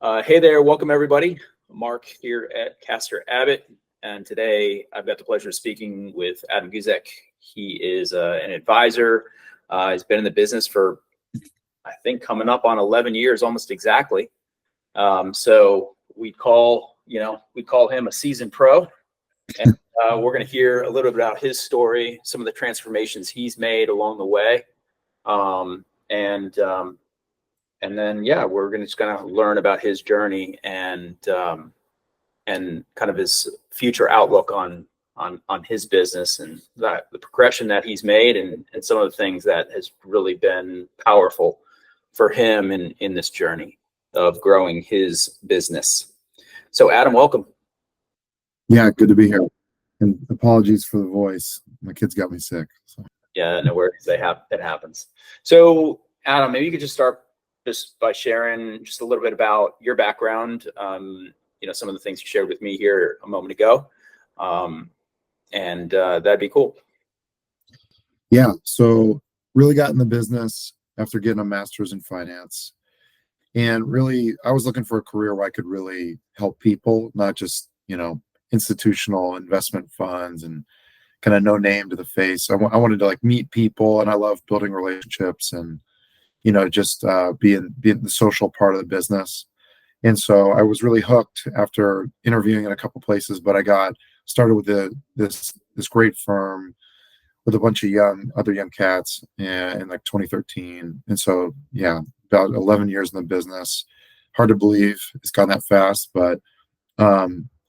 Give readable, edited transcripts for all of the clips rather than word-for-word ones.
Hey there, welcome everybody. Mark here at Castor Abbott, and today I've got the pleasure of speaking with Adam Guzek. He is an advisor. He's been in the business for, I think, coming up on 11 years, almost exactly. So we call him a seasoned pro, and we're going to hear a little bit about his story, some of the transformations he's made along the way, and then, yeah, we're just going to learn about his journey and kind of his future outlook on his business and the progression that he's made and some of the things that has really been powerful for him in this journey of growing his business. So, Adam, welcome. Yeah, good to be here. And apologies for the voice. My kids got me sick. So. Yeah, no worries. It happens. So, Adam, maybe you could just start just by sharing just a little bit about your background, some of the things you shared with me here a moment ago. And that'd be cool. Yeah. So really got in the business after getting a master's in finance. And really, I was looking for a career where I could really help people, not just, institutional investment funds and kind of no name to the face. I wanted to meet people, and I love building relationships and just being the social part of the business. And so I was really hooked after interviewing in a couple places, but I got started with this great firm with a bunch of other young cats in 2013. And so, yeah, about 11 years in the business. Hard to believe it's gone that fast, but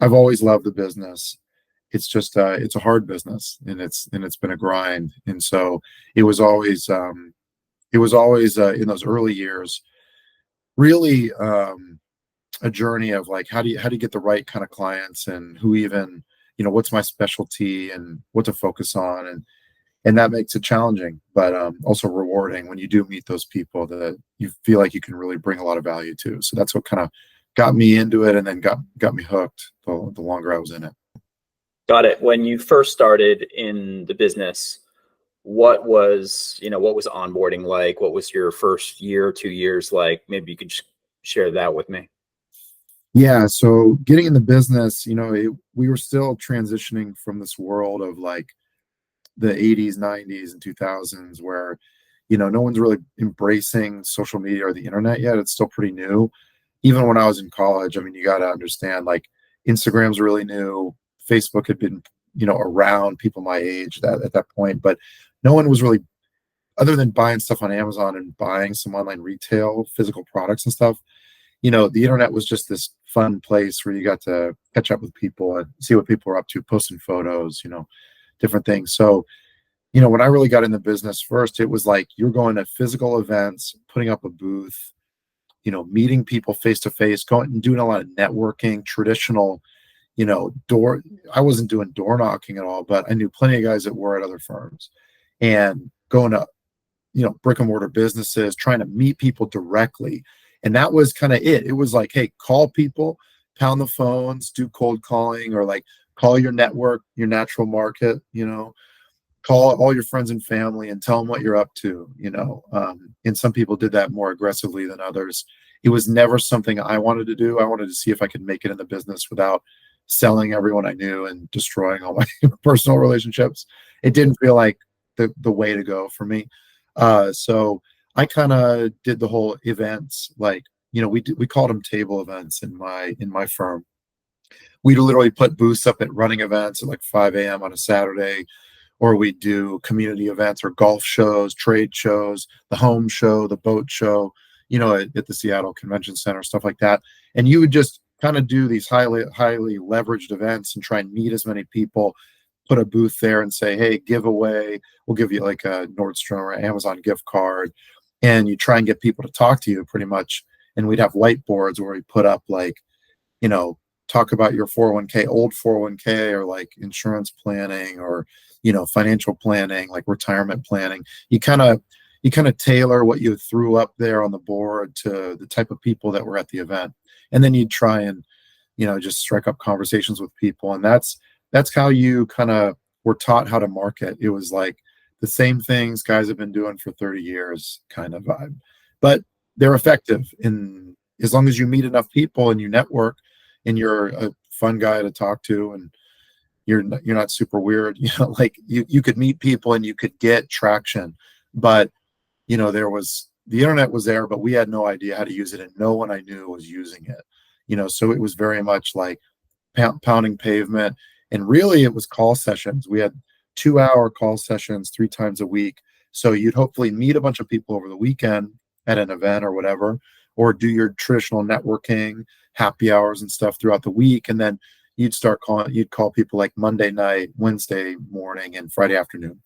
I've always loved the business. It's just it's a hard business, and it's been a grind. And so it was always in those early years, really a journey of how do you get the right kind of clients, and who even, what's my specialty and what to focus on. And that makes it challenging, but also rewarding when you do meet those people that you feel like you can really bring a lot of value to. So that's what kind of got me into it, and then got me hooked the longer I was in it. Got it. When you first started in the business, what was onboarding like? What was your first year, 2 years like? Maybe you could just share that with me. Yeah. So getting in the business, we were still transitioning from this world of the 80s, 90s, and 2000s where, no one's really embracing social media or the internet yet. It's still pretty new. Even when I was in college, you got to understand, Instagram's really new. Facebook had been, around people my age at that point, but no one was really, other than buying stuff on Amazon and buying some online retail, physical products and stuff, the internet was just this fun place where you got to catch up with people and see what people are up to, posting photos, different things. So, when I really got in the business first, it was you're going to physical events, putting up a booth, meeting people face to face, going and doing a lot of networking, traditional, I wasn't doing door knocking at all, but I knew plenty of guys that were at other firms, and going to, brick and mortar businesses, trying to meet people directly. And that was kind of it. It was hey, call people, pound the phones, do cold calling, or call your network, your natural market, call all your friends and family and tell them what you're up to, and some people did that more aggressively than others. It was never something I wanted to do. I wanted to see if I could make it in the business without selling everyone I knew and destroying all my personal relationships. It didn't feel like the way to go for me. So I kind of did the whole events, we called them table events in my firm. We'd literally put booths up at running events at 5 a.m. on a Saturday, or we'd do community events or golf shows, trade shows, the home show, the boat show, at the Seattle Convention Center, stuff like that. And you would just kind of do these highly leveraged events and try and meet as many people, put a booth there and say, hey, giveaway, we'll give you a Nordstrom or Amazon gift card. And you try and get people to talk to you pretty much. And we'd have whiteboards where we put up talk about your 401k, old 401k, or insurance planning, or, financial planning, retirement planning. You kind of tailor what you threw up there on the board to the type of people that were at the event. And then you'd try and, just strike up conversations with people. And that's how you kind of were taught how to market. It was the same things guys have been doing for 30 years kind of vibe, but they're effective in as long as you meet enough people and you network and you're a fun guy to talk to and you're not super weird, like you could meet people and you could get traction. But the internet was there, but we had no idea how to use it, and no one I knew was using it. So it was very much like pounding pavement. And really it was call sessions. We had 2-hour call sessions 3 times a week. So you'd hopefully meet a bunch of people over the weekend at an event or whatever, or do your traditional networking, happy hours and stuff throughout the week. And then you'd call people like Monday night, Wednesday morning, and Friday afternoon.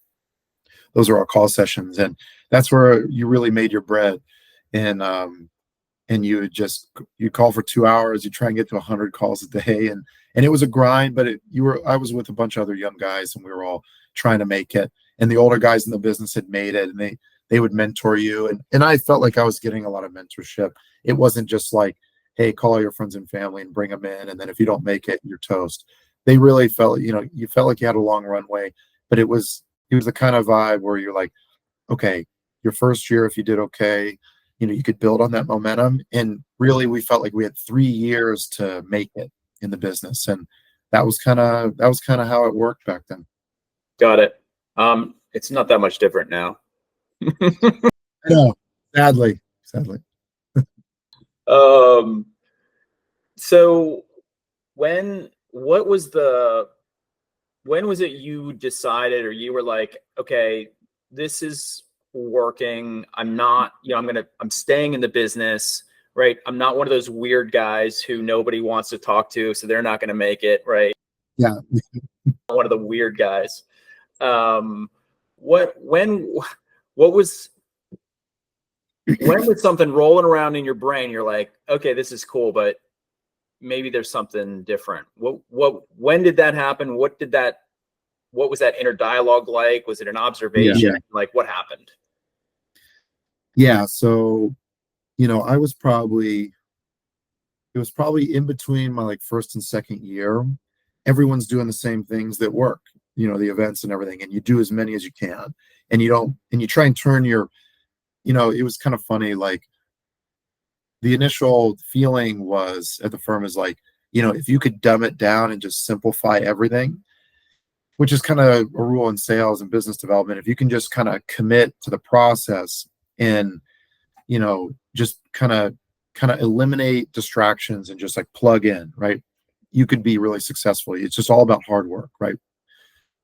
Those are our call sessions. And that's where you really made your bread. And you call for 2 hours, you try and get to 100 calls a day. And it was a grind, but I was with a bunch of other young guys and we were all trying to make it. And the older guys in the business had made it, and they would mentor you. And I felt like I was getting a lot of mentorship. It wasn't just like, hey, call all your friends and family and bring them in, and then if you don't make it, you're toast. They really felt, you felt like you had a long runway, but it was the kind of vibe where you're like, okay, your first year, if you did okay, you could build on that momentum. And really, we felt like we had 3 years to make it in the business. And that was kind of how it worked back then. Got it. It's not that much different now. No, sadly. So when was it you decided, or you were like, okay, this is working. I'm not, I'm staying in the business, right? I'm not one of those weird guys who nobody wants to talk to, so they're not going to make it, right? Yeah. One of the weird guys. When was something rolling around in your brain? You're like, okay, this is cool, but maybe there's something different. When did that happen? What was that inner dialogue like? Was it an observation? Yeah. Like, what happened? Yeah. So, it was probably in between my first and second year. Everyone's doing the same things that work, the events and everything, and you do as many as you can, and you try and turn your, it was kind of funny. Like, the initial feeling was at the firm is like, if you could dumb it down and just simplify everything, which is kind of a rule in sales and business development. If you can just kind of commit to the process and, just kind of eliminate distractions and just plug in, right? You could be really successful. It's just all about hard work, right?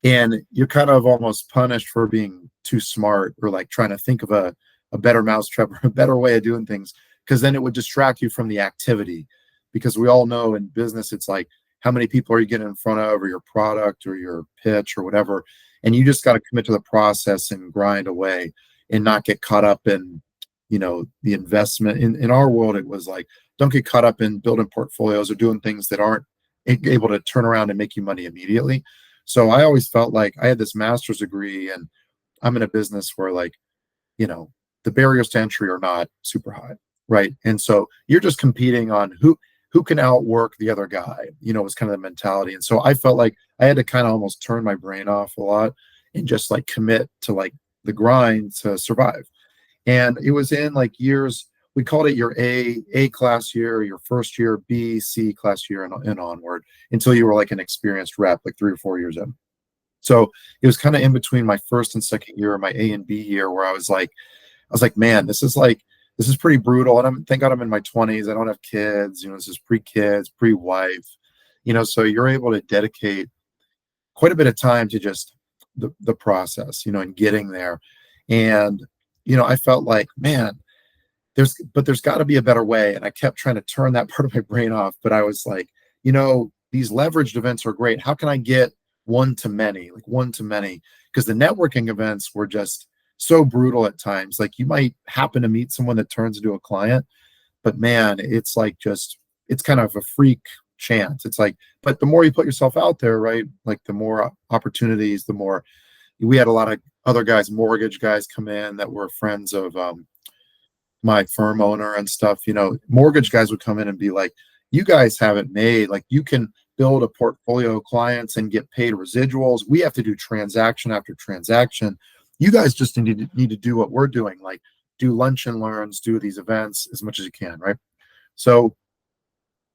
And you're kind of almost punished for being too smart, or trying to think of a better mousetrap or a better way of doing things, because then it would distract you from the activity. Because we all know in business, it's like, how many people are you getting in front of, or your product or your pitch or whatever. And you just got to commit to the process and grind away and not get caught up in, the investment. In our world, it was like, don't get caught up in building portfolios or doing things that aren't able to turn around and make you money immediately. So I always felt like I had this master's degree, and I'm in a business where the barriers to entry are not super high, right? And so you're just competing on who can outwork the other guy, was kind of the mentality. And so I felt like I had to kind of almost turn my brain off a lot and just commit to the grind to survive. And it was in years, we called it your A class year, your first year, B, C class year, and onward, until you were an experienced rep, 3 or 4 years in. So it was kind of in between my first and second year, my A and B year, where I was like, man, this is pretty brutal. And thank God I'm in my 20s. I don't have kids. This is pre-kids, pre-wife. So you're able to dedicate quite a bit of time to just the process, and getting there. And, I felt like, man, there's got to be a better way. And I kept trying to turn that part of my brain off. But I was like, these leveraged events are great. How can I get one to many? Because the networking events were just so brutal at times. You might happen to meet someone that turns into a client, but man, it's it's kind of a freak chance. But the more you put yourself out there, right? The more opportunities, the more. We had a lot of other guys, mortgage guys, come in that were friends of my firm owner and stuff. Mortgage guys would come in and be like, you guys have it made. You can build a portfolio of clients and get paid residuals. We have to do transaction after transaction. You guys just need to do what we're doing, do lunch and learns, do these events as much as you can, right? So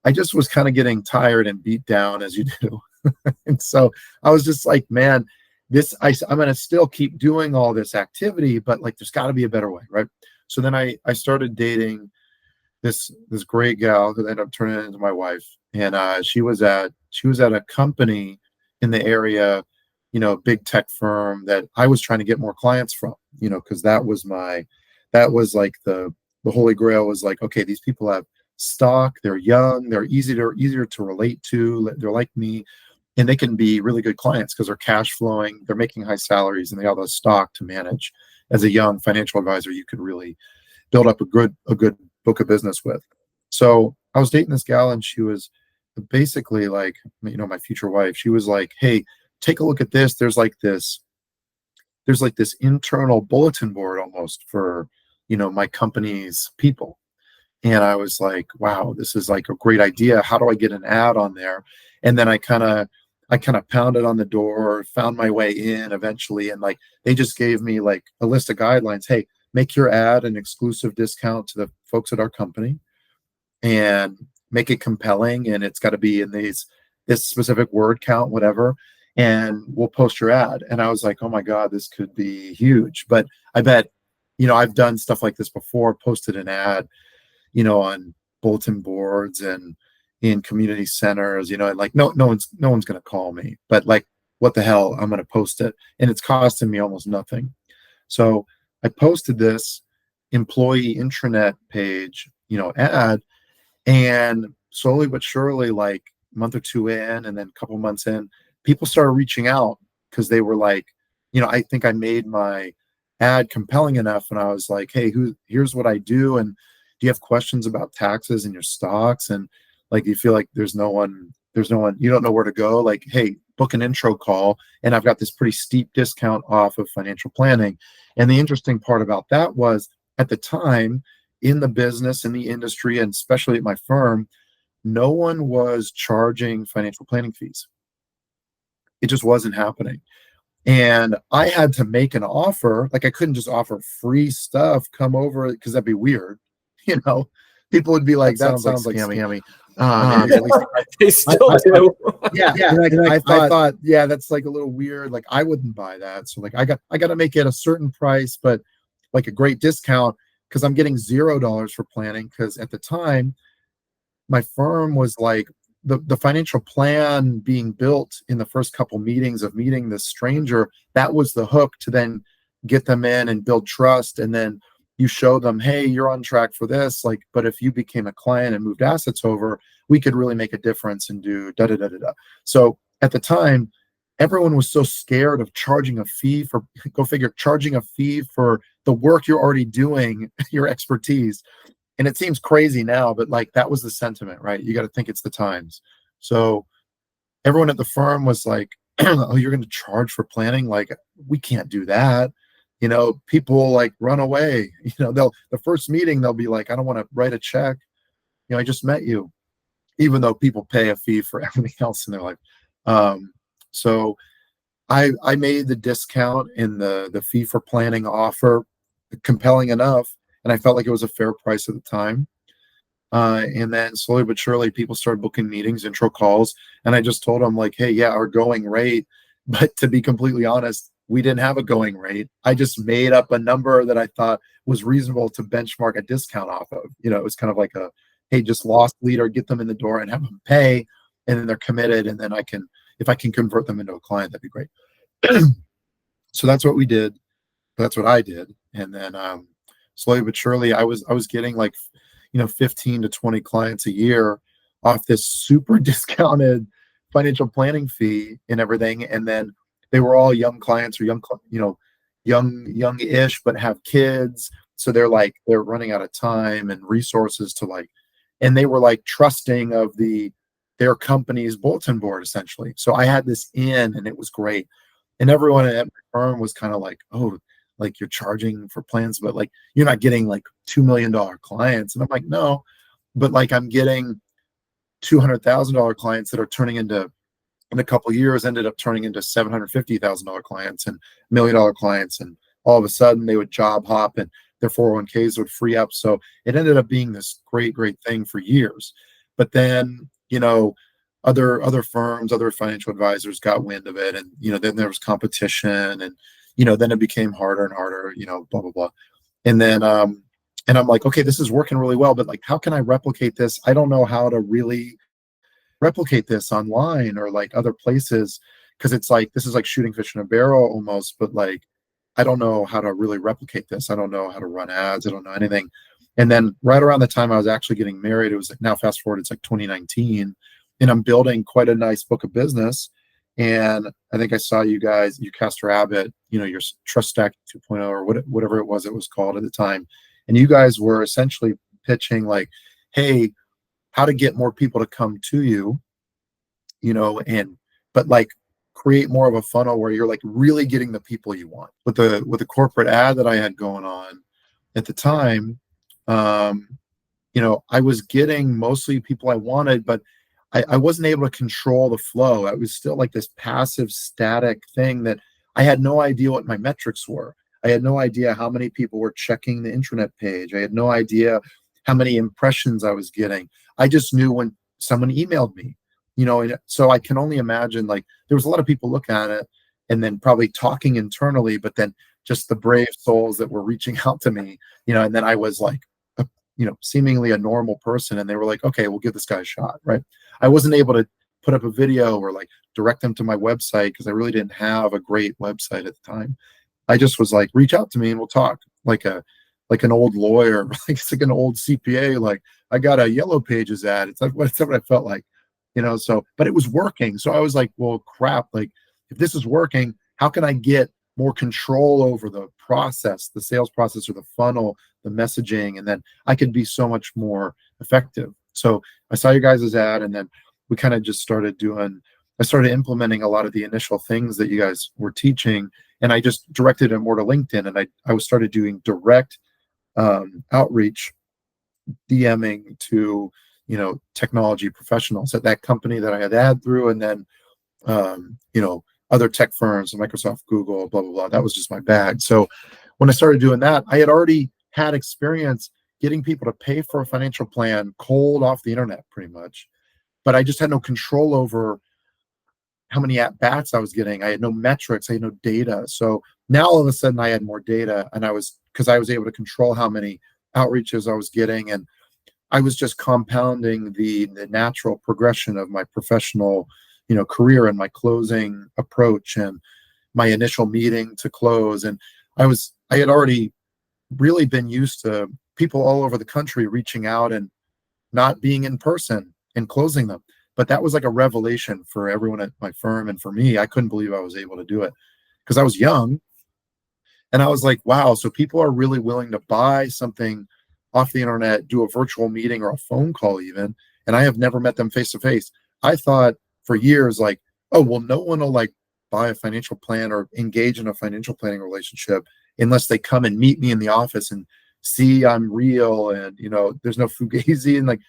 I just was kind of getting tired and beat down as you do. And so I was just like, man, I'm going to still keep doing all this activity, but like, there's got to be a better way. Right. So then I started dating this great gal who ended up turning into my wife. And she was at a company in the area, big tech firm that I was trying to get more clients from, because that was like the holy grail was like, okay, these people have stock, they're young, they're easier to relate to, they're like me, and they can be really good clients because they're cash flowing, they're making high salaries, and they have the stock to manage. As a young financial advisor, you could really build up a good book of business with. So I was dating this gal, and she was basically like, my future wife. She was like, hey, take a look at this. There's like this internal bulletin board almost for, my company's people. And I was like, wow, this is like a great idea. How do I get an ad on there? And then I kind of pounded on the door, found my way in eventually. And like, they just gave me like a list of guidelines. Hey, make your ad an exclusive discount to the folks at our company and make it compelling. And it's got to be in this specific word count, whatever. And we'll post your ad. And I was like, oh my God, this could be huge. But I bet, I've done stuff like this before, posted an ad, on bulletin boards and in community centers, and like, no one's going to call me, but like, what the hell, I'm going to post it. And it's costing me almost nothing. So I posted this employee intranet page, ad, and slowly but surely, like a month or two in, and then a couple months in, people started reaching out because they were like, I think I made my ad compelling enough. And I was like, hey, here's what I do. And do you have questions about taxes and your stocks? And like, you feel like there's no one, you don't know where to go. Like, hey, book an intro call. And I've got this pretty steep discount off of financial planning. And the interesting part about that was at the time in the business, in the industry, and especially at my firm, no one was charging financial planning fees. It just wasn't happening. And I had to make an offer. Like, I couldn't just offer free stuff, come over, because that'd be weird. People would be like, that sounds like scammy. At least They still do. yeah. I thought, yeah, that's like a little weird. Like, I wouldn't buy that. So like, I got to make it a certain price, but like a great discount, because I'm getting $0 for planning. Because at the time, my firm was like, the financial plan being built in the first couple meetings of meeting this stranger, that was the hook to then get them in and build trust. And then you show them, hey, you're on track for this. Like, but if you became a client and moved assets over, we could really make a difference and do da da da da da. So at the time, everyone was so scared of charging a fee for, go figure, charging a fee for the work you're already doing, your expertise. And it seems crazy now, but like, that was the sentiment, right? You got to think it's the times. So everyone at the firm was like, oh, you're going to charge for planning? Like, we can't do that. People like run away. The first meeting, they'll be like, I don't want to write a check. I just met you, even though people pay a fee for everything else in their life. So I made the discount in the fee for planning offer compelling enough. And I felt like it was a fair price at the time. And then slowly but surely, people started booking meetings, intro calls. And I just told them like, hey, yeah, our going rate. But to be completely honest, we didn't have a going rate. I just made up a number that I thought was reasonable to benchmark a discount off of. It was kind of like hey, just lost leader, get them in the door and have them pay. And then they're committed. And then if I can convert them into a client, that'd be great. So that's what we did. That's what I did. And then, slowly but surely, I was getting like, 15 to 20 clients a year off this super discounted financial planning fee and everything. And then they were all young clients or young-ish, but have kids. So they're running out of time and resources and they were like trusting of their company's bulletin board essentially. So I had this in, and it was great. And everyone at my firm was kind of like, oh, like, you're charging for plans, but like, you're not getting like $2 million clients. And I'm like, no, but like, I'm getting $200,000 clients that are turning into, in a couple of years, ended up turning into $750,000 clients and $1 million clients. And all of a sudden they would job hop. And their 401ks would free up. So it ended up being this great, great thing for years. But then, other firms, other financial advisors got wind of it, and then there was competition, and then it became harder and harder, blah blah blah. And then and I'm like, okay, this is working really well, but like, how can I replicate this? I don't know how to really replicate this online or like other places, because it's like this is like shooting fish in a barrel almost, but like I don't know how to really replicate this. I don't know how to run ads. I don't know anything. And then right around the time I was actually getting married, it was like, now fast forward, it's like 2019, and I'm building quite a nice book of business. And I think I saw you guys, you Castor Abbott, your Trust Stack 2.0 or whatever it was called at the time. And you guys were essentially pitching like, hey, how to get more people to come to you, but like create more of a funnel where you're like really getting the people you want. With the corporate ad that I had going on at the time, I was getting mostly people I wanted, but I wasn't able to control the flow. I was still like this passive, static thing that I had no idea what my metrics were. I had no idea how many people were checking the intranet page. I had no idea how many impressions I was getting. I just knew when someone emailed me, and so I can only imagine, like, there was a lot of people looking at it and then probably talking internally, but then just the brave souls that were reaching out to me, and then I was like, seemingly a normal person, and they were like, okay, we'll give this guy a shot, right? I wasn't able to put up a video or like direct them to my website because I really didn't have a great website at the time. I just was like, reach out to me and we'll talk, like an old lawyer, like it's like an old CPA, like I got a Yellow Pages ad. It's like what I felt like, so, but it was working. So I was like, well, crap, like if this is working, how can I get more control over the process, the sales process or the funnel, the messaging, and then I could be so much more effective. So I saw you guys' ad, and then we kind of just I started implementing a lot of the initial things that you guys were teaching, and I just directed it more to LinkedIn, and I started doing direct outreach, DMing to technology professionals at that company that I had ad through, and then other tech firms, Microsoft, Google, blah blah blah. That was just my bag. So when I started doing that, I had already had experience getting people to pay for a financial plan cold off the internet, pretty much. But I just had no control over how many at bats I was getting. I had no metrics. I had no data. So now all of a sudden I had more data, and because I was able to control how many outreaches I was getting, and I was just compounding the natural progression of my professional, career and my closing approach and my initial meeting to close. And I had already really been used to people all over the country reaching out and not being in person and closing them. But that was like a revelation for everyone at my firm. And for me, I couldn't believe I was able to do it because I was young. And I was like, wow, so people are really willing to buy something off the internet, do a virtual meeting or a phone call even. And I have never met them face to face. I thought for years, like, oh, well, no one will like buy a financial plan or engage in a financial planning relationship unless they come and meet me in the office and see I'm real, and there's no fugazi, and like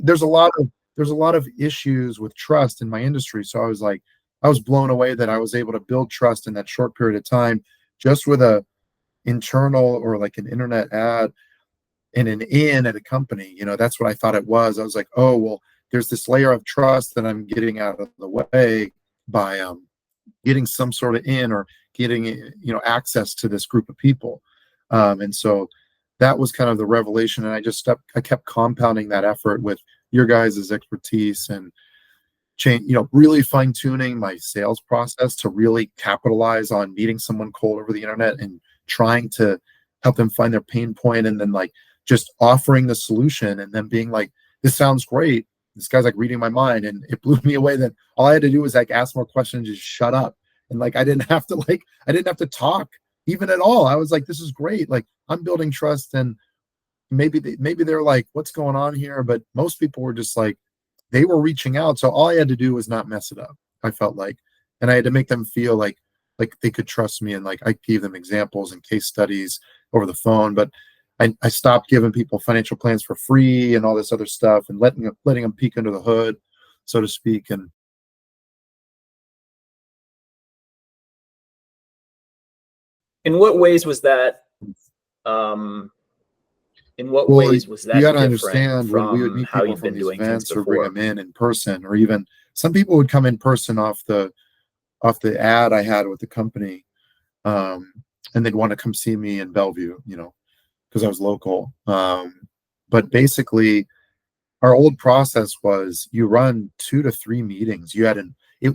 there's a lot of issues with trust in my industry. So I was blown away that I was able to build trust in that short period of time just with a internal or like an internet ad and an in at a company. That's what I thought it was. I was like, oh, well, there's this layer of trust that I'm getting out of the way by getting some sort of in or getting access to this group of people. And so that was kind of the revelation. And I kept compounding that effort with your guys' expertise and really fine tuning my sales process to really capitalize on meeting someone cold over the internet and trying to help them find their pain point, and then like just offering the solution and then being like, this sounds great. This guy's like reading my mind. And it blew me away that all I had to do was like ask more questions, just shut up. And like, I didn't have to talk even at all. I was like, this is great. Like I'm building trust, and maybe they're like, what's going on here? But most people were just like, they were reaching out. So all I had to do was not mess it up, I felt like. And I had to make them feel like they could trust me. And like, I gave them examples and case studies over the phone, but I stopped giving people financial plans for free and all this other stuff, and letting them peek under the hood, so to speak. And in what ways was that Um, in what Well, ways was you that got to different understand when we would from meet how people you've from been these doing things events or bring them before? in person, or even some people would come in person off the ad I had with the company, um, and they'd want to come see me in Bellevue, because I was local. But basically, our old process was you run 2 to 3 meetings.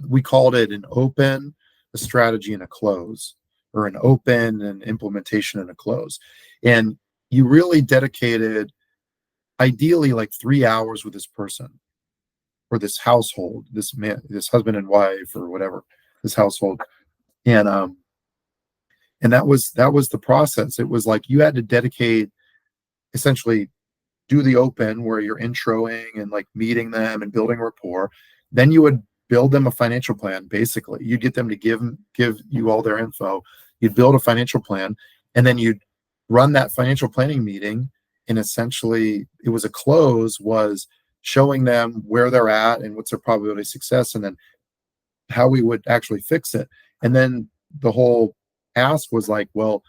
We called it an open, a strategy, and a close, or an open, an implementation, and a close. And you really dedicated ideally like 3 hours with this person or this household, this man, this husband and wife, or whatever, this household. And that was the process. It was like you had to dedicate, essentially, do the open where you're introing and like meeting them and building rapport. Then you would build them a financial plan. Basically, you'd get them to give you all their info. You'd build a financial plan, and then you'd run that financial planning meeting. And essentially, it was a close, was showing them where they're at and what's their probability of success, and then how we would actually fix it. And then the whole ask was like, well,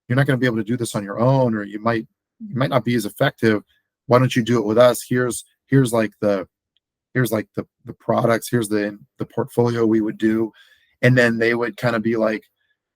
you're not going to be able to do this on your own, or you might not be as effective. Why don't you do it with us? Here's like the products, here's the portfolio we would do. And then they would kind of be like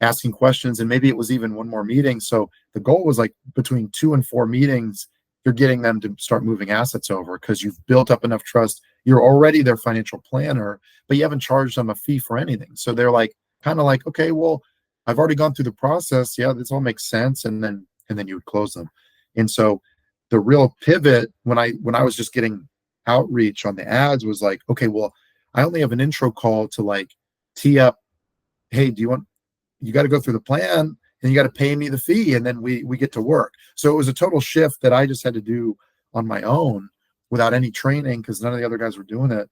asking questions, and maybe it was even one more meeting. So the goal was like between 2 and 4 meetings, you're getting them to start moving assets over because you've built up enough trust. You're already their financial planner, but you haven't charged them a fee for anything. So they're like, kind of like, okay, well, I've already gone through the process. Yeah, this all makes sense. And then you would close them. And so the real pivot when I was just getting outreach on the ads was like, okay, well, I only have an intro call to like tee up, hey, you got to go through the plan and you got to pay me the fee, and then we get to work. So it was a total shift that I just had to do on my own without any training because none of the other guys were doing it.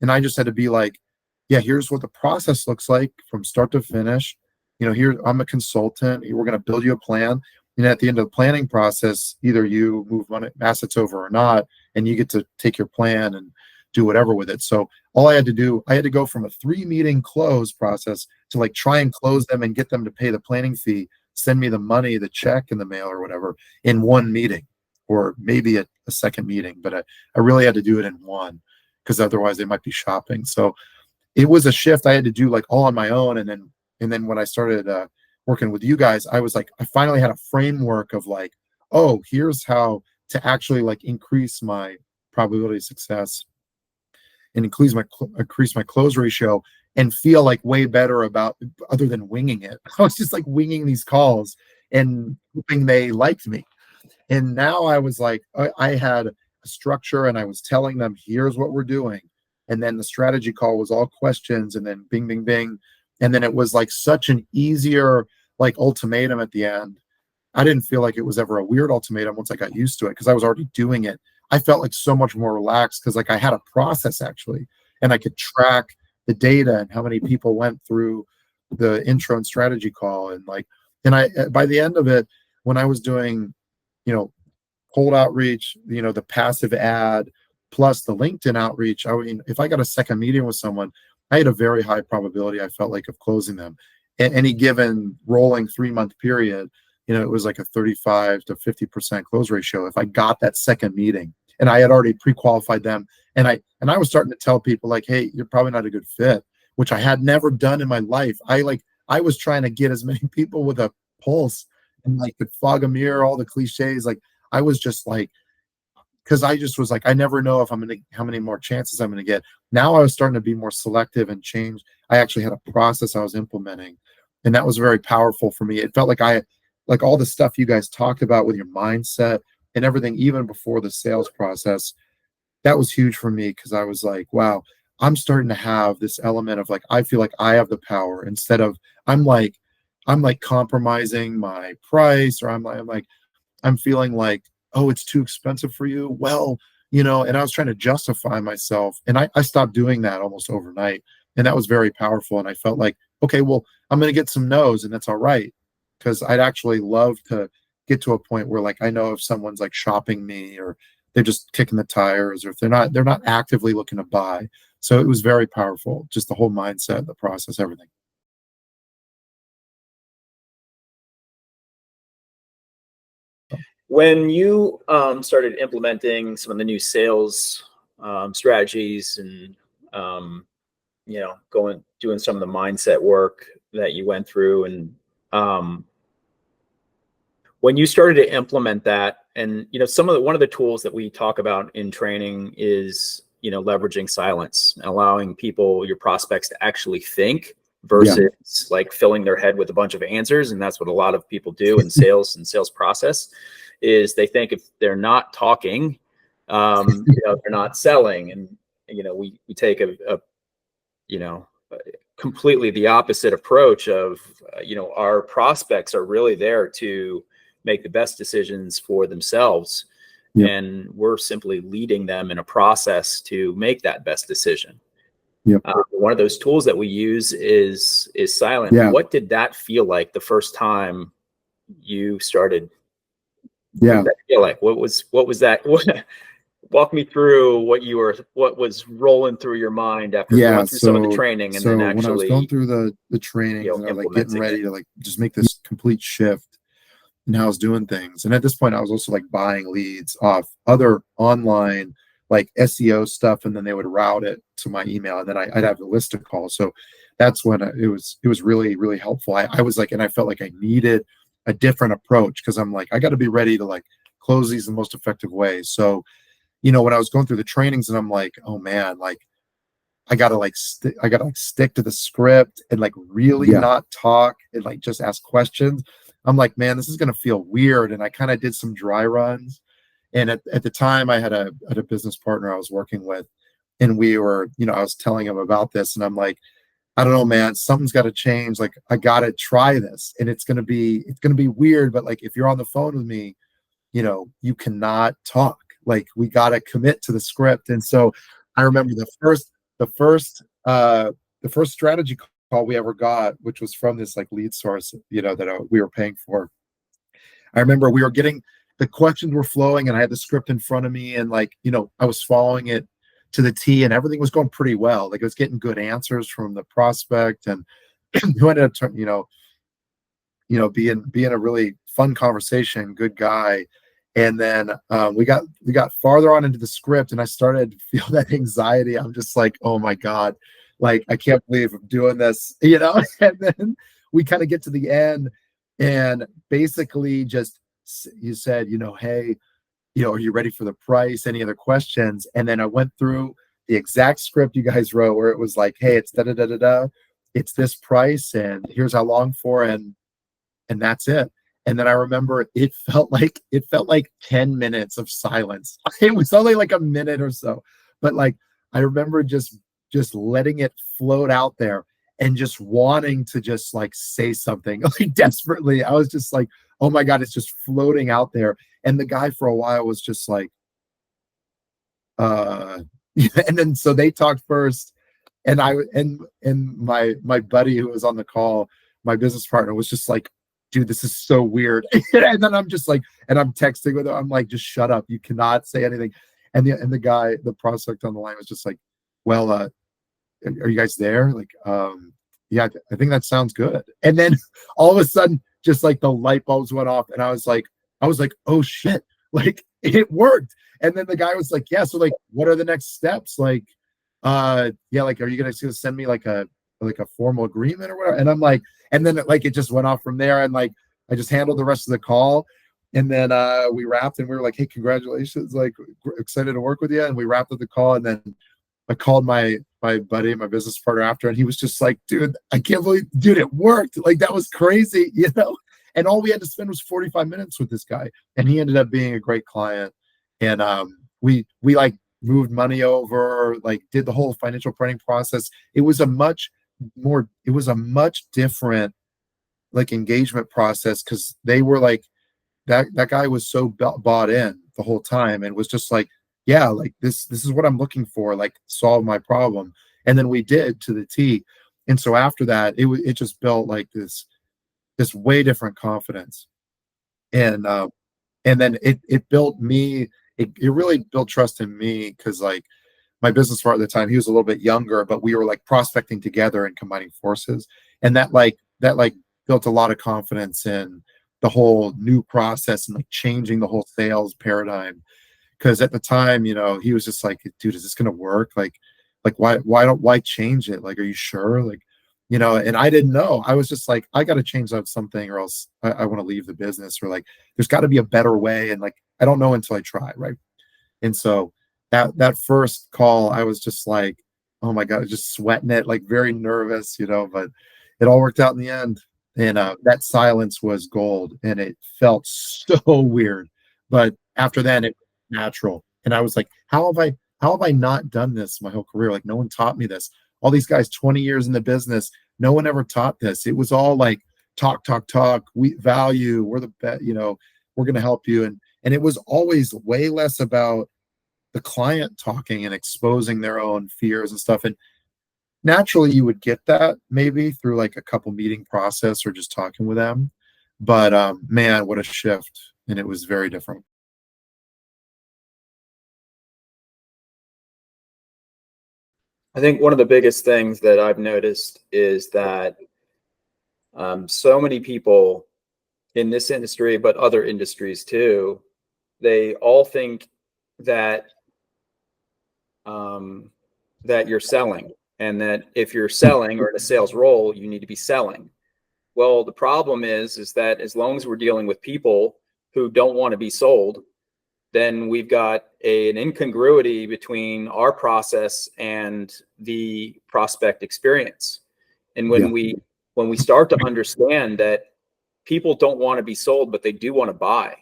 And I just had to be like, yeah, here's what the process looks like from start to finish. Here, I'm a consultant. We're going to build you a plan. And at the end of the planning process, either you move money, assets over or not, and you get to take your plan and do whatever with it. So all I had to do, I had to go from a 3 meeting close process to like try and close them and get them to pay the planning fee, send me the money, the check in the mail or whatever in one meeting, or maybe a second meeting. But I really had to do it in one because otherwise they might be shopping. So it was a shift I had to do like all on my own. And then when I started working with you guys, I was like, I finally had a framework of like, oh, here's how to actually like increase my probability of success and increase my close ratio and feel like way better about, other than winging it. I was just like winging these calls and hoping they liked me. And now I was like, I had a structure and I was telling them, here's what we're doing. And then the strategy call was all questions, and then bing, bing, bing. And then it was like such an easier like ultimatum at the end. I didn't feel like it was ever a weird ultimatum once I got used to it because I was already doing it. I felt like so much more relaxed because like I had a process actually, and I could track the data and how many people went through the intro and strategy call. And I, by the end of it, when I was doing, you know, cold outreach, the passive ad plus the LinkedIn outreach, I mean, if I got a second meeting with someone, I had a very high probability, I felt like, of closing them. Any given rolling 3-month period, it was like a 35 to 50% close ratio if I got that second meeting. And I had already pre-qualified them. And I was starting to tell people like, hey, you're probably not a good fit, which I had never done in my life. I was trying to get as many people with a pulse and like could fog a mirror, all the cliches. Like I was just like, because I just was like, I never know if how many more chances I'm gonna get. Now I was starting to be more selective and change. I actually had a process I was implementing, and that was very powerful for me. It felt like all the stuff you guys talked about with your mindset and everything, even before the sales process, that was huge for me because I was like, wow, I'm starting to have this element of like, I feel like I have the power instead of I'm like, I'm like compromising my price, or I'm feeling like, oh, it's too expensive for you. Well, and I was trying to justify myself. And I stopped doing that almost overnight. And that was very powerful. And I felt like, okay, well, I'm going to get some no's, and that's all right. Because I'd actually love to get to a point where like I know if someone's like shopping me, or they're just kicking the tires, or if they're not actively looking to buy. So it was very powerful, just the whole mindset, the process, everything. When you started implementing some of the new sales strategies and doing some of the mindset work that you went through, and when you started to implement that, and one of the tools that we talk about in training is leveraging silence, allowing your prospects to actually think versus like filling their head with a bunch of answers. And that's what a lot of people do in sales and sales process, is they think if they're not talking, they're not selling. And we take a completely the opposite approach of our prospects are really there to make the best decisions for themselves. Yep. And we're simply leading them in a process to make that best decision. Yep. One of those tools that we use is silent. Yeah. What did that feel like the first time you started? Yeah. What did that feel like? What was that? Walk me through what was rolling through your mind after going through some of the training, and then actually when I was going through the training, and I was like getting ready to like just make this complete shift in how I was doing things. And at this point, I was also like buying leads off other online like SEO stuff, and then they would route it to my email, and then I'd have a list to call. So that's when it was really, really helpful. I was like, and I felt like I needed a different approach, because I'm like, I got to be ready to like close these the most effective way. So when I was going through the trainings, and I'm like, oh man, like I gotta stick to the script and like really not talk and like just ask questions. I'm like, man, this is gonna feel weird. And I kind of did some dry runs. And at the time, I had a business partner I was working with, and we were, I was telling him about this, and I'm like, I don't know, man, something's got to change. Like, I gotta try this, and it's gonna be weird. But like, if you're on the phone with me, you cannot talk. Like, we gotta commit to the script. And so I remember the first strategy call we ever got, which was from this like lead source, that we were paying for. I remember we were getting, the questions were flowing, and I had the script in front of me, and like, I was following it to the T, and everything was going pretty well. Like, I was getting good answers from the prospect, and who ended up, being a really fun conversation, good guy. And then we got farther on into the script, and I started to feel that anxiety. I'm just like, oh my God, like, I can't believe I'm doing this, And then we kind of get to the end, and basically just, you said, hey, are you ready for the price? Any other questions? And then I went through the exact script you guys wrote, where it was like, hey, it's da da da da da, it's this price, and here's how long for, and that's it. And then I remember it felt like 10 minutes of silence. It was only like a minute or so, but like, I remember just letting it float out there, and just wanting to just like say something like desperately. I was just like, oh my God, it's just floating out there. And the guy for a while was just like, and then so they talked first, and my buddy who was on the call, my business partner, was just like, dude, this is so weird. And then I'm just like, and I'm texting with him, I'm like, just shut up, you cannot say anything. And the guy, the prospect on the line, was just like, well, are you guys there? Like, yeah, I think that sounds good. And then all of a sudden, just like the light bulbs went off, and I was like, oh shit, like, it worked. And then the guy was like, yeah, so like, what are the next steps? Like, yeah, like, are you gonna send me like a formal agreement or whatever? And I'm like, and then it just went off from there, and like, I just handled the rest of the call. And then we wrapped, and we were like, hey, congratulations, like, we're excited to work with you. And we wrapped up the call, and then I called my buddy, my business partner, after, and he was just like, dude, I can't believe, dude, it worked. Like, that was crazy, And all we had to spend was 45 minutes with this guy, and he ended up being a great client. And we like moved money over, like, did the whole financial planning process. It was a much different like engagement process, because they were like, that guy was so bought in the whole time, and was just like, yeah, like, this is what I'm looking for, like, solve my problem. And then we did to the T. And so after that, it just built like this way different confidence. And then it built me, it really built trust in me, because like, my business partner at the time, he was a little bit younger, but we were like prospecting together and combining forces. And that built a lot of confidence in the whole new process and like changing the whole sales paradigm. Because at the time, he was just like, dude, is this gonna work? Like why change it? Like, are you sure? Like, and I didn't know. I was just like, I got to change out something, or else I want to leave the business, or like, there's got to be a better way. And like, I don't know until I try, right? And so that first call, I was just like, oh my God, just sweating it, like very nervous, but it all worked out in the end. And that silence was gold, and it felt so weird. But after that, it was natural. And I was like, how have I not done this my whole career? Like, no one taught me this. All these guys, 20 years in the business, no one ever taught this. It was all like talk, talk, talk. We value, we're the best, we're going to help you. And it was always way less about the client talking and exposing their own fears and stuff. And naturally you would get that maybe through like a couple meeting process or just talking with them. But man, what a shift. And it was very different. I think one of the biggest things that I've noticed is that so many people in this industry, but other industries too, they all think that that you're selling, and that if you're selling or in a sales role, you need to be selling. Well, the problem is that as long as we're dealing with people who don't want to be sold, then we've got an incongruity between our process and the prospect experience. And when we start to understand that people don't want to be sold, but they do want to buy,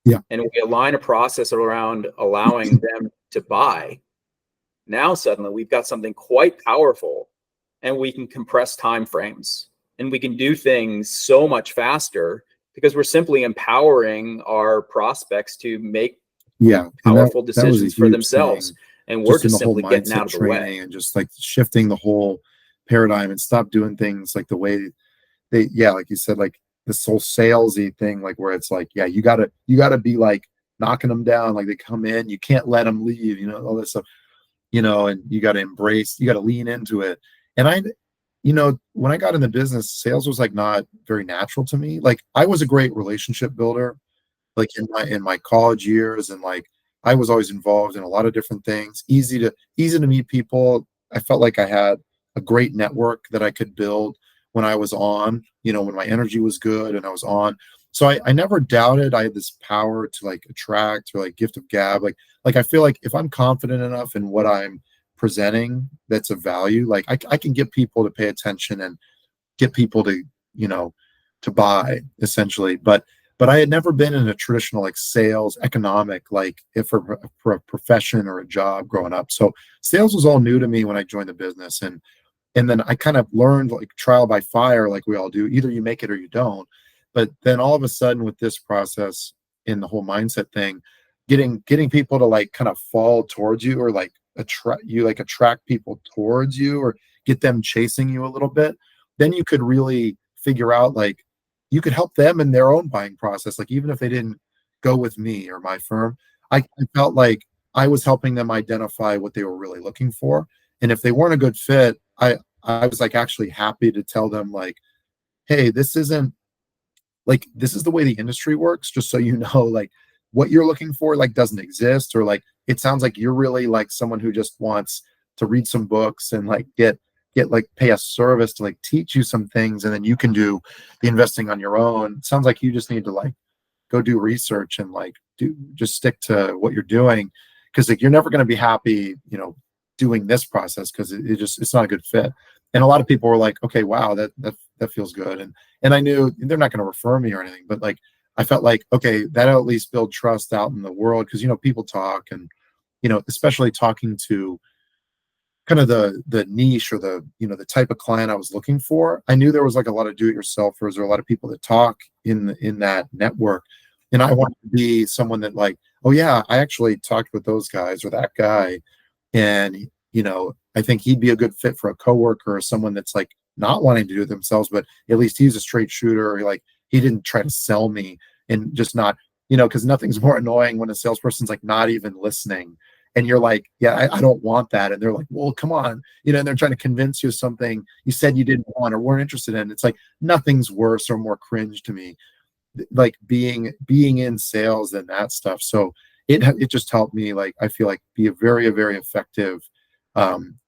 and we align a process around allowing them to buy, now suddenly we've got something quite powerful, and we can compress time frames, and we can do things so much faster because we're simply empowering our prospects to make powerful decisions for themselves. And we're just simply getting out of the way and just like shifting the whole paradigm and stop doing things like the way they, like you said, like this whole salesy thing, like where it's like, you gotta be like knocking them down, like they come in, you can't let them leave, all this stuff, and you got to embrace, you got to lean into it. And when I got in the business, sales was like not very natural to me. Like I was a great relationship builder, like in my college years, and like I was always involved in a lot of different things. Easy to meet people. I felt like I had a great network that I could build when I was on, when my energy was good and I was on. So I never doubted I had this power to like attract, or like gift of gab. Like I feel like if I'm confident enough in what I'm presenting that's of value, like I can get people to pay attention and get people to to buy, essentially. But I had never been in a traditional like sales economic, like if for a profession or a job growing up. So sales was all new to me when I joined the business. And then I kind of learned like trial by fire, like we all do. Either you make it or you don't. But then all of a sudden with this process in the whole mindset thing, getting people to like kind of fall towards you, or like attract people towards you, or get them chasing you a little bit, then you could really figure out like you could help them in their own buying process. Like even if they didn't go with me or my firm, I felt like I was helping them identify what they were really looking for. And if they weren't a good fit, I was like actually happy to tell them like, hey, this is the way the industry works, just so you know, like what you're looking for like doesn't exist, or like it sounds like you're really like someone who just wants to read some books and like get like pay a service to like teach you some things, and then you can do the investing on your own. It sounds like you just need to like go do research and like just stick to what you're doing, because like you're never going to be happy doing this process, because it's not a good fit. And a lot of people were like, okay, wow, that feels good. And I knew they're not going to refer me or anything, but like I felt like, okay, that'll at least build trust out in the world, because people talk, and especially talking to kind of the niche, or the type of client I was looking for. I knew there was like a lot of do-it-yourselfers, or a lot of people that talk in that network, and I wanted to be someone that like, oh yeah, I actually talked with those guys or that guy, and I think he'd be a good fit for a coworker, or someone that's like not wanting to do it themselves, but at least he's a straight shooter. Like he didn't try to sell me, and just not, because nothing's more annoying when a salesperson's like not even listening, and you're like, yeah, I don't want that. And they're like, well, come on, and they're trying to convince you of something you said you didn't want or weren't interested in. It's like nothing's worse or more cringe to me like being in sales and that stuff. So it just helped me, like, I feel like, be a very effective um,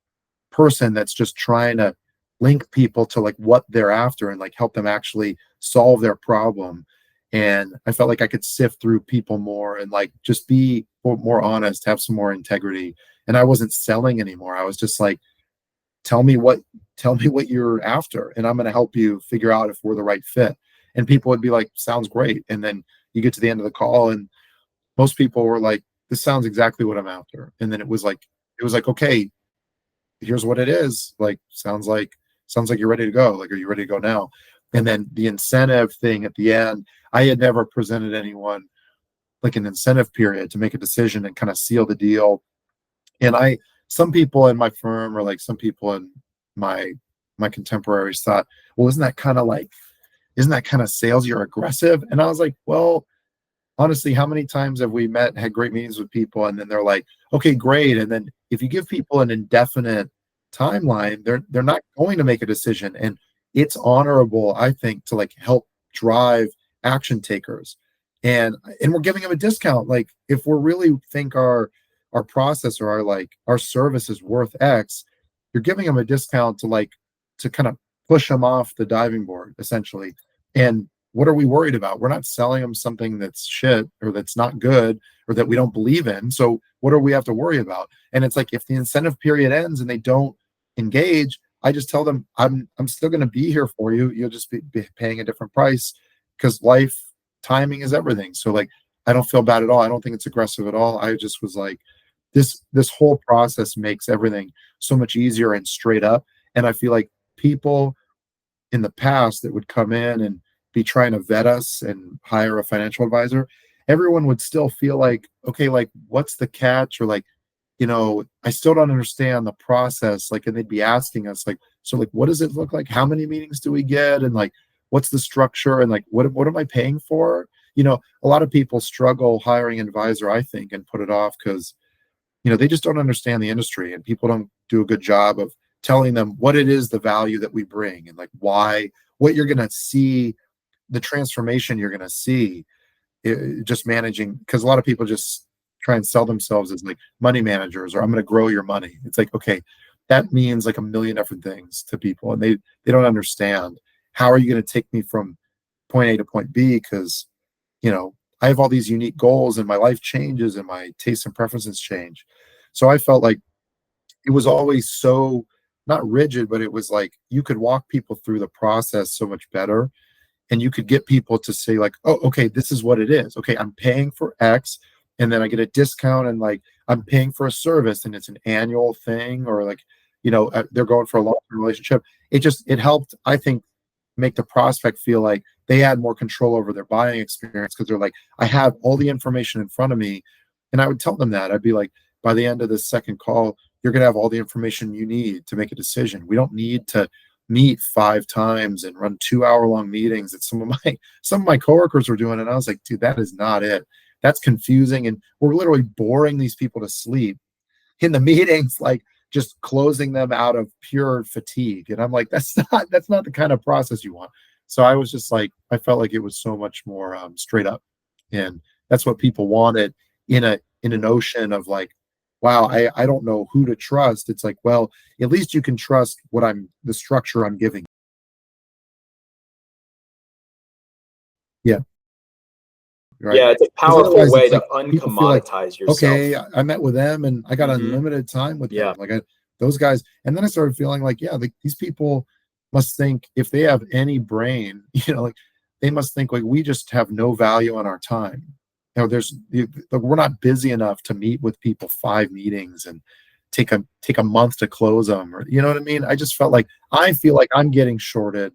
person that's just trying to link people to like what they're after and like help them actually solve their problem. And I felt like I could sift through people more and like just be more honest, have some more integrity. And I wasn't selling anymore. I was just like, tell me what you're after, and I'm going to help you figure out if we're the right fit. And people would be like, sounds great. And then you get to the end of the call and most people were like, this sounds exactly what I'm after. And then it was like, okay, here's what it is. Like, sounds like you're ready to go. Like, are you ready to go now? And then the incentive thing at the end, I had never presented anyone like an incentive period to make a decision and kind of seal the deal. And some people in my firm, or like some people in my contemporaries, thought, well, isn't that kind of salesy or aggressive? And I was like, well, honestly, how many times have we met, had great meetings with people, and then they're like, okay, great. And then if you give people an indefinite timeline, they're not going to make a decision. And it's honorable, I think, to like help drive action takers. And we're giving them a discount. Like, if we really think our process or our service is worth X, you're giving them a discount to kind of push them off the diving board, essentially. And what are we worried about? We're not selling them something that's shit or that's not good or that we don't believe in. So what do we have to worry about? And it's like, if the incentive period ends and they don't engage, I just tell them, I'm still going to be here for you. You'll just be paying a different price, because life timing is everything. So like, I don't feel bad at all. I don't think it's aggressive at all. I just was like, this whole process makes everything so much easier and straight up. And I feel like people in the past that would come in and be trying to vet us and hire a financial advisor, everyone would still feel like, okay, like, what's the catch? Or like, I still don't understand the process. Like, and they'd be asking us like, so like, what does it look like? How many meetings do we get? And like, what's the structure? And like, what am I paying for? A lot of people struggle hiring an advisor, I think, and put it off because, they just don't understand the industry, and people don't do a good job of telling them what it is, the value that we bring, and like what you're going to see, the transformation you're going to see, just managing. Because a lot of people just try and sell themselves as like money managers, or I'm going to grow your money. It's like, okay, that means like a million different things to people, and they don't understand. How are you going to take me from point A to point B? Because I have all these unique goals, and my life changes, and my tastes and preferences change. So I felt like it was always so not rigid, but it was like you could walk people through the process so much better. And you could get people to say like, oh, okay, this is what it is. Okay, I'm paying for X, and then I get a discount, and like, I'm paying for a service, and it's an annual thing, or like, they're going for a long-term relationship. It helped, I think, make the prospect feel like they had more control over their buying experience, because they're like, I have all the information in front of me. And I would tell them that. I'd be like, by the end of the second call, you're going to have all the information you need to make a decision. We don't need to meet 5 times and run 2-hour-long meetings that some of my coworkers were doing. And I was like, dude, that is not it. That's confusing. And we're literally boring these people to sleep in the meetings, like just closing them out of pure fatigue. And I'm like, that's not the kind of process you want. So I was just like, I felt like it was so much more straight up. And that's what people wanted in an ocean of like, wow, I don't know who to trust. It's like, well, at least you can trust the structure I'm giving. Yeah. Right. Yeah, it's a 'Cause powerful otherwise way it's to like people feel like, uncommoditize yourself. okay, I met with them and I got Mhm. unlimited time with Yeah. them. Like those guys. And then I started feeling like, yeah, these people must think, if they have any brain, like, they must think like we just have no value on our time. We're not busy enough to meet with people 5 meetings and take a month to close them, or you know what I mean? I feel like I'm getting shorted,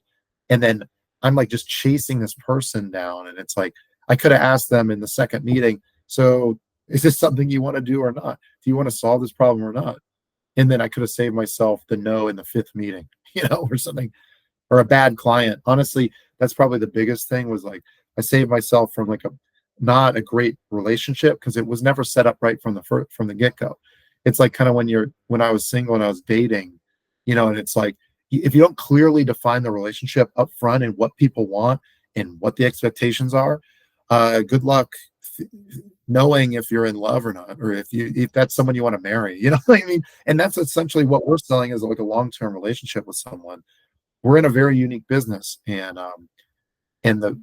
and then I'm like just chasing this person down, and it's like, I could have asked them in the second meeting, so is this something you want to do or not? Do you want to solve this problem or not? And then I could have saved myself the no in the 5th meeting, or something, or a bad client. Honestly, that's probably the biggest thing, was like, I saved myself from like not a great relationship, because it was never set up right from the get-go. It's like kind of when I was single and I was dating, and it's like, if you don't clearly define the relationship up front and what people want, and what the expectations are, good luck knowing if you're in love or not, or if that's someone you want to marry. You know what I mean? And that's essentially what we're selling, is like a long-term relationship with someone. We're in a very unique business, and the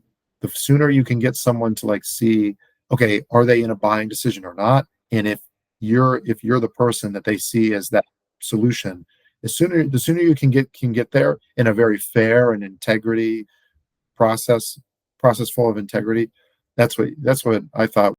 sooner you can get someone to like see, okay, are they in a buying decision or not, and if you're the person that they see as that solution, the sooner you can get there in a very fair and integrity process full of integrity. That's what I thought.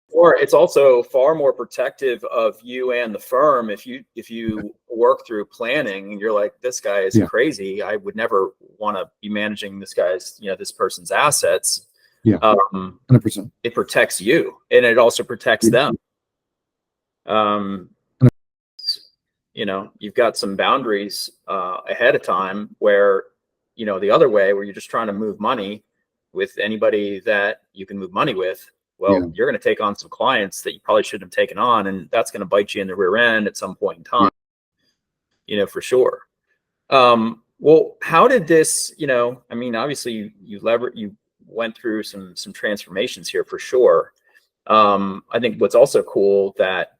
Or it's also far more protective of you and the firm if you work through planning and you're like, this guy is Yeah. crazy. I would never want to be managing this guy's, this person's assets. Yeah. 100%. It protects you, and it also protects them. You've got some boundaries ahead of time where, the other way, where you're just trying to move money with anybody that you can move money with. Well, Yeah. you're going to take on some clients that you probably shouldn't have taken on, and that's going to bite you in the rear end at some point in time, for sure. Well, how did this, obviously you went through some transformations here for sure. I think what's also cool that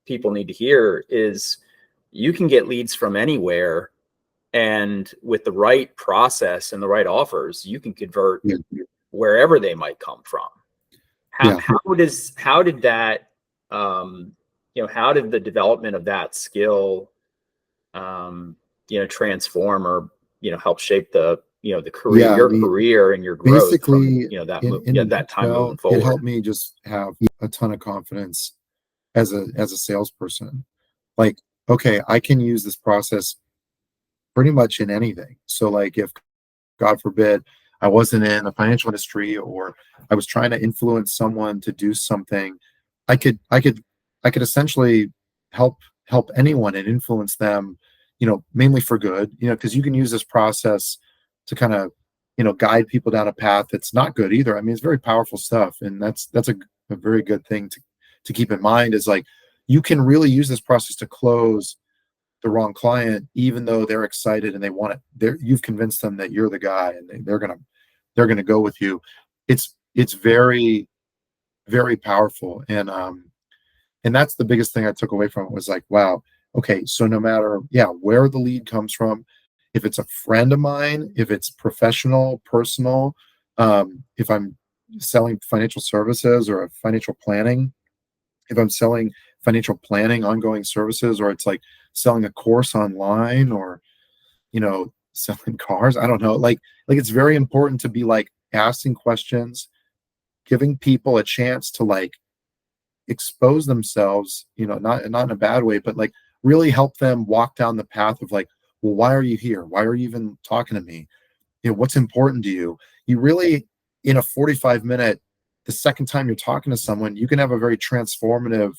people need to hear is you can get leads from anywhere, and with the right process and the right offers, you can convert wherever they might come from. How did that, how did the development of that skill, transform or, help shape the career, career and your growth Basically, from, that time well, moving forward? it helped me just have a ton of confidence as a salesperson. Like, okay, I can use this process pretty much in anything. So like, if God forbid I wasn't in the financial industry, or I was trying to influence someone to do something, I could essentially help anyone and influence them, mainly for good, because you can use this process to kind of, guide people down a path that's not good either. I mean, it's very powerful stuff. And that's a very good thing to keep in mind, is like, you can really use this process to close the wrong client, even though they're excited and they want it. You've convinced them that you're the guy, and they're gonna go with you. It's very, very powerful. And that's the biggest thing I took away from it, was like, wow, okay, so no matter where the lead comes from, if it's a friend of mine, if it's professional, personal, if I'm selling financial services or financial planning, if I'm selling financial planning ongoing services, or it's like selling a course online, or selling cars, I don't know, like it's very important to be like asking questions, giving people a chance to like expose themselves, not in a bad way, but like really help them walk down the path of like, well, why are you here? Why are you even talking to me? What's important to you? You really, in a 45-minute, the second time you're talking to someone, you can have a very transformative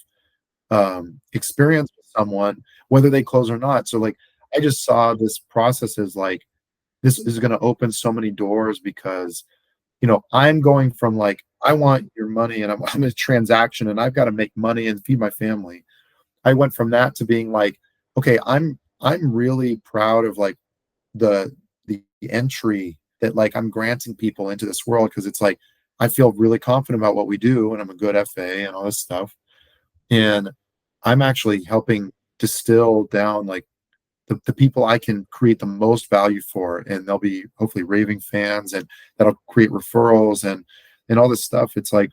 experience with someone, whether they close or not. So like, I just saw this process as like, this is going to open so many doors, because I'm going from like, I want your money, and I'm a transaction, and I've got to make money and feed my family. I went from that to being like, okay, I'm really proud of like the entry that like I'm granting people into this world, because it's like, I feel really confident about what we do, and I'm a good FA and all this stuff, and I'm actually helping distill down like the people I can create the most value for, and they'll be hopefully raving fans, and that'll create referrals and all this stuff. It's like,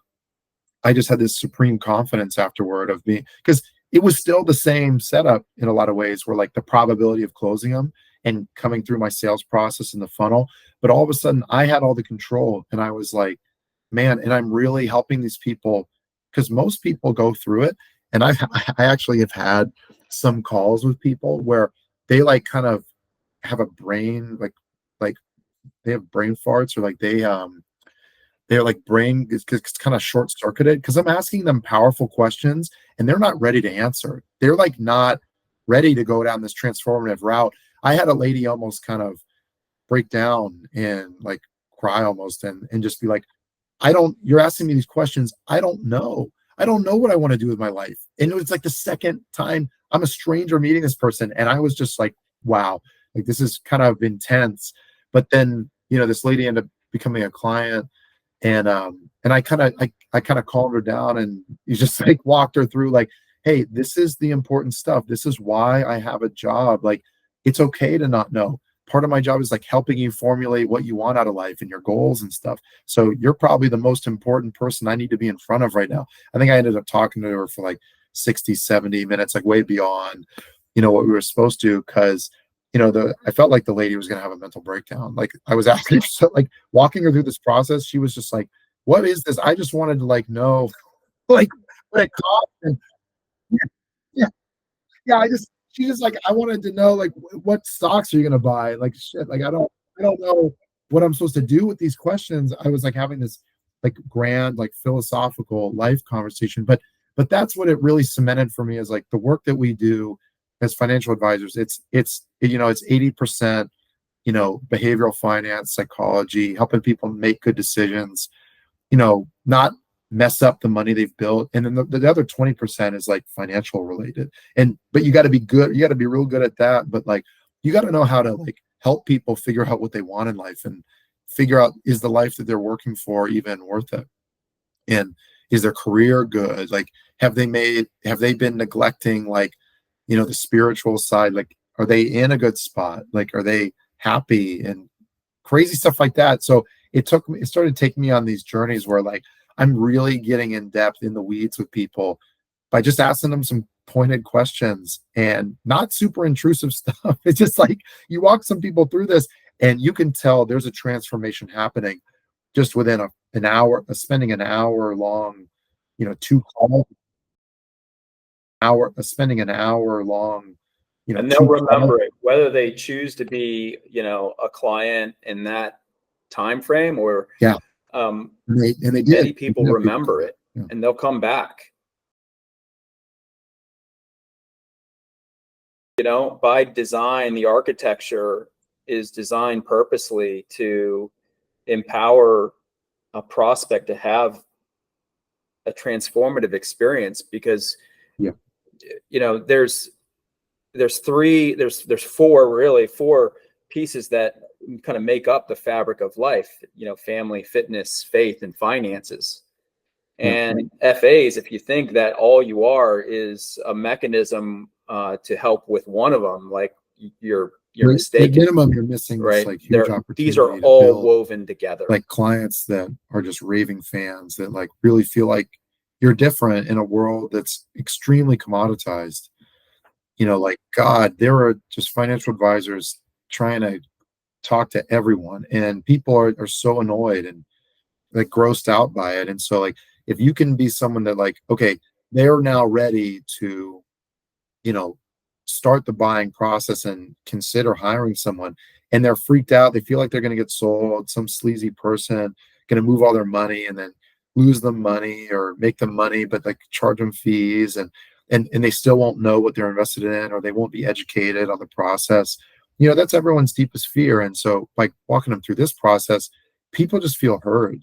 I just had this supreme confidence afterward of me, because it was still the same setup in a lot of ways, where like the probability of closing them and coming through my sales process in the funnel, but all of a sudden I had all the control, and I was like, man, and I'm really helping these people, because most people go through it. And I actually have had some calls with people where they like kind of have a brain, like they have brain farts, or like they're like brain is kind of short circuited, because I'm asking them powerful questions and they're not ready to answer. They're like not ready to go down this transformative route. I had a lady almost kind of break down and like cry almost, and just be like, you're asking me these questions. I don't know what I want to do with my life. And it was like the second time I'm a stranger meeting this person, and I was just like wow, like this is kind of intense. But then, this lady ended up becoming a client, and I kind of calmed her down, and you just like walked her through like, hey, this is the important stuff. This is why I have a job. Like, it's okay to not know. Part of my job is like helping you formulate what you want out of life and your goals and stuff. So you're probably the most important person I need to be in front of right now. I think I ended up talking to her for like 60, 70 minutes, like way beyond, what we were supposed to, because I felt like the lady was going to have a mental breakdown. Like, I was asking, so like walking her through this process, she was just like, what is this? I just wanted to like know, like, what it cost. And yeah, yeah, she's just like, I wanted to know, like, what stocks are you gonna buy? Like, shit, like, I don't know what I'm supposed to do with these questions. I was like having this like grand, like philosophical life conversation, but that's what it really cemented for me, is like the work that we do as financial advisors. It's 80%, behavioral finance, psychology, helping people make good decisions, not mess up the money they've built. And then the other 20% is like financial related. But you got to be good. You got to be real good at that. But like, you got to know how to like help people figure out what they want in life, and figure out, is the life that they're working for even worth it? And is their career good? Like, have they been neglecting, like, the spiritual side? Like, are they in a good spot? Like, are they happy? And crazy stuff like that. So it started taking me on these journeys where like I'm really getting in depth in the weeds with people by just asking them some pointed questions, and not super intrusive stuff. It's just like, you walk some people through this, and you can tell there's a transformation happening just within an hour, spending an hour long, two calls, spending an hour long, And they'll two calls. remember it, whether they choose to be, a client in that time frame or Yeah. um, And they did. many people remember it, Yeah. and they'll come back. By design, the architecture is designed purposely to empower a prospect to have a transformative experience, because Yeah. there's four pieces that kind of make up the fabric of life: family, fitness, faith, and finances. And FAs, if you think that all you are is a mechanism to help with one of them, like, you're mistaken. At minimum, you're missing this Right? like huge opportunity. These are to all build, woven together. like, clients that are just raving fans, that like really feel like you're different in a world that's extremely commoditized. Like, God, there are just financial advisors trying to talk to everyone, and people are so annoyed and like grossed out by it. And so like, if you can be someone that like, okay, they're now ready to, you know, start the buying process and consider hiring someone, and they're freaked out, they feel like they're going to get sold, some sleazy person going to move all their money and then lose them money, or make them money but like charge them fees, and they still won't know what they're invested in, or they won't be educated on the process. That's everyone's deepest fear. And so like walking them through this process, people just feel heard.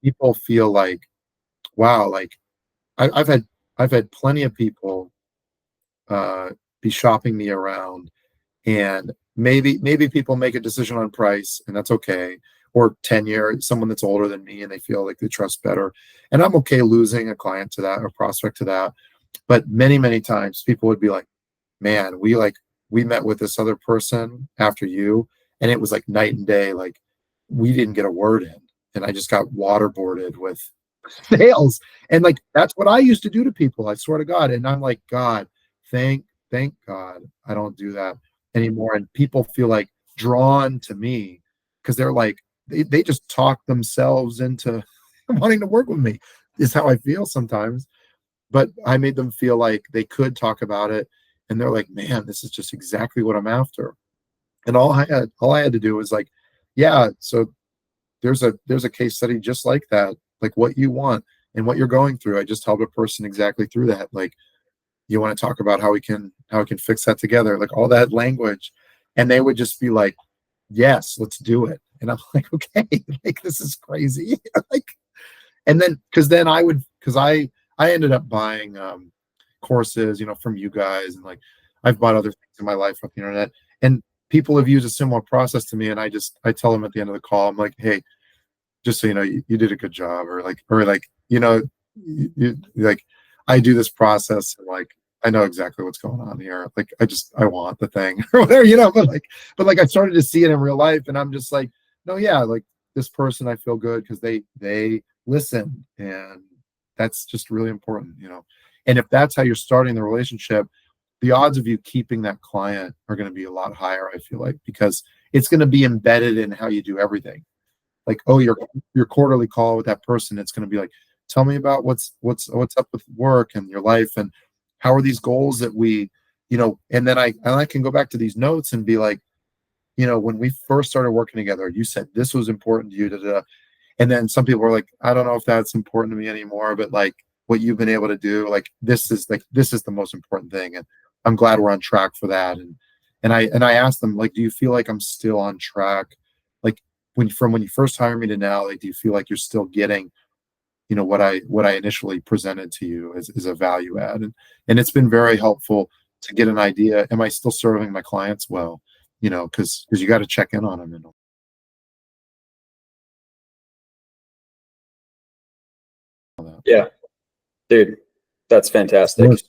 People feel like, wow, like I've had plenty of people be shopping me around, and maybe people make a decision on price, and that's okay, or tenure, someone that's older than me and they feel like they trust better, and I'm okay losing a client to that or prospect to that. But many times people would be like, man, we met with this other person after you, and it was like night and day. Like, we didn't get a word in, and I just got waterboarded with sales. And like, that's what I used to do to people, I swear to God. And I'm like, God, thank God I don't do that anymore. And people feel like drawn to me because they're like, they just talk themselves into wanting to work with me, is how I feel sometimes. But I made them feel like they could talk about it, and they're like, man, this is just exactly what I'm after. And all I had to do was like, yeah, so there's a case study just like that, like what you want and what you're going through. I just helped a person exactly through that. Like, you want to talk about how we can fix that together, like all that language. And they would just be like, yes, let's do it. And I'm like, okay, like, this is crazy. Like, and then because I ended up buying courses, from you guys, and like I've bought other things in my life off the internet, and people have used a similar process to me. And I tell them at the end of the call, I'm like, hey, just so you know, you did a good job, or like, you know, like, I do this process, and like, I know exactly what's going on here. Like, I want the thing or whatever, you know, but like I started to see it in real life, and I'm just like, no, yeah, like this person, I feel good because they listen, and that's just really important, you know. And if that's how you're starting the relationship, the odds of you keeping that client are going to be a lot higher, I feel like, because it's going to be embedded in how you do everything. Like, oh, your quarterly call with that person, it's going to be like, tell me about what's up with work and your life, and how are these goals that we, you know. And then I can go back to these notes and be like, you know, when we first started working together, you said this was important to you, da, da, da. And then some people were like, I don't know if that's important to me anymore, but like what you've been able to do, like this is the most important thing, and I'm glad we're on track for that. And I asked them, like, do you feel like I'm still on track, like when you first hired me to now, like, do you feel like you're still getting, you know, what I initially presented to you as a value add? And it's been very helpful to get an idea, am I still serving my clients well, you know, because you got to check in on them and all that. Yeah, dude, that's fantastic. Of course,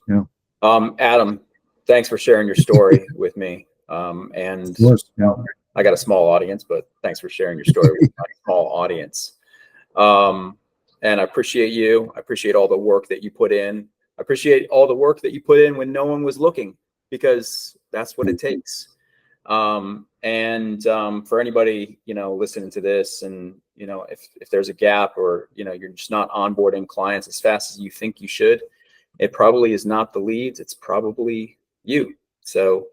yeah. Adam, thanks for sharing your story with me. And Of course, yeah. I got a small audience, but thanks for sharing your story with my small audience. And I appreciate you. I appreciate all the work that you put in. I appreciate all the work that you put in when no one was looking, because that's what it takes. For anybody, you know, listening to this, and, you know, if there's a gap, or, you know, you're just not onboarding clients as fast as you think you should, it probably is not the leads. It's probably you. So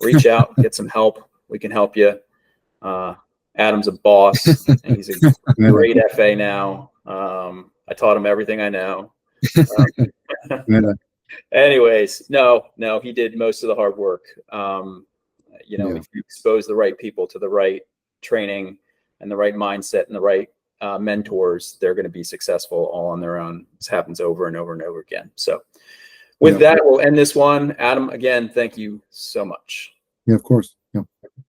reach out, get some help. We can help you. Adam's a boss, and he's a great FA now. I taught him everything I know. Anyways, no, he did most of the hard work. You know, if you expose the right people to the right training and the right mindset and the right mentors, they're going to be successful all on their own. This happens over and over and over again. So with that, we'll end this one. Adam, again, thank you so much. Yeah, of course.